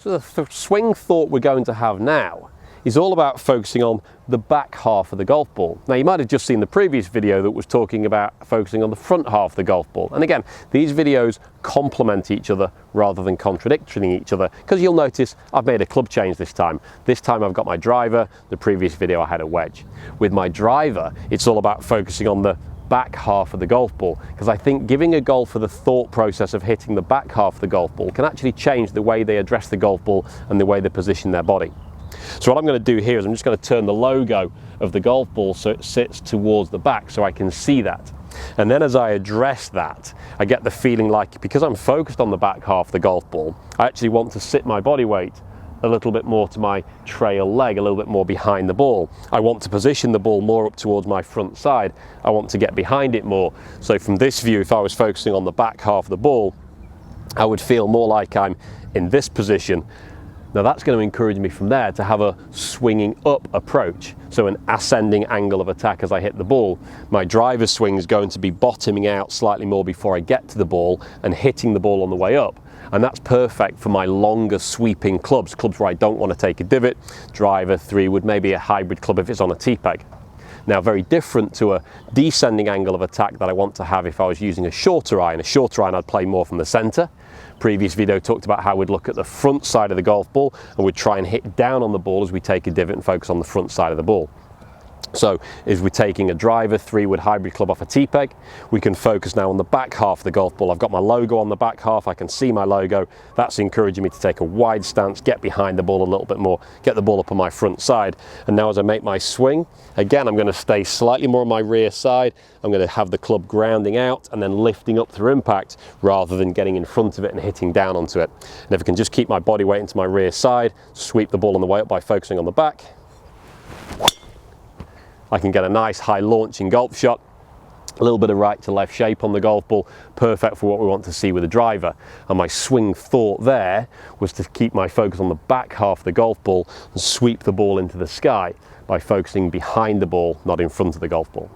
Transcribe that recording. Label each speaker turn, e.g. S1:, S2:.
S1: So the swing thought we're going to have now is all about focusing on the back half of the golf ball. Now, you might have just seen the previous video that was talking about focusing on the front half of the golf ball. And again, these videos complement each other rather than contradicting each other, because you'll notice I've made a club change this time. This time I've got my driver. The previous video I had a wedge. With my driver, it's all about focusing on the back half of the golf ball, because I think giving a golfer the thought process of hitting the back half of the golf ball can actually change the way they address the golf ball and the way they position their body. So what I'm going to do here is I'm just going to turn the logo of the golf ball so it sits towards the back so I can see that. And then as I address that, I get the feeling like, because I'm focused on the back half of the golf ball, I actually want to sit my body weight a little bit more to my trail leg, a little bit more behind the ball. I want to position the ball more up towards my front side. I want to get behind it more. So from this view, if I was focusing on the back half of the ball, I would feel more like I'm in this position. Now that's going to encourage me from there to have a swinging up approach, so an ascending angle of attack as I hit the ball. My driver swing is going to be bottoming out slightly more before I get to the ball and hitting the ball on the way up. And that's perfect for my longer sweeping clubs where I don't want to take a divot. Driver 3 would maybe a hybrid club if it's on a T-peg. Now, very different to a descending angle of attack that I want to have if I was using a shorter iron. A shorter iron I'd play more from the center. Previous video talked about how we'd look at the front side of the golf ball and we'd try and hit down on the ball as we take a divot and focus on the front side of the ball. So if we're taking a driver 3-wood hybrid club off a T-peg, we can focus now on the back half of the golf ball. I've got my logo on the back half, I can see my logo. That's encouraging me to take a wide stance, get behind the ball a little bit more, get the ball up on my front side. And now as I make my swing, again, I'm going to stay slightly more on my rear side. I'm going to have the club grounding out and then lifting up through impact rather than getting in front of it and hitting down onto it. And if I can just keep my body weight into my rear side, sweep the ball on the way up by focusing on the back, I can get a nice high launching golf shot, a little bit of right to left shape on the golf ball, perfect for what we want to see with the driver. And my swing thought there was to keep my focus on the back half of the golf ball and sweep the ball into the sky by focusing behind the ball, not in front of the golf ball.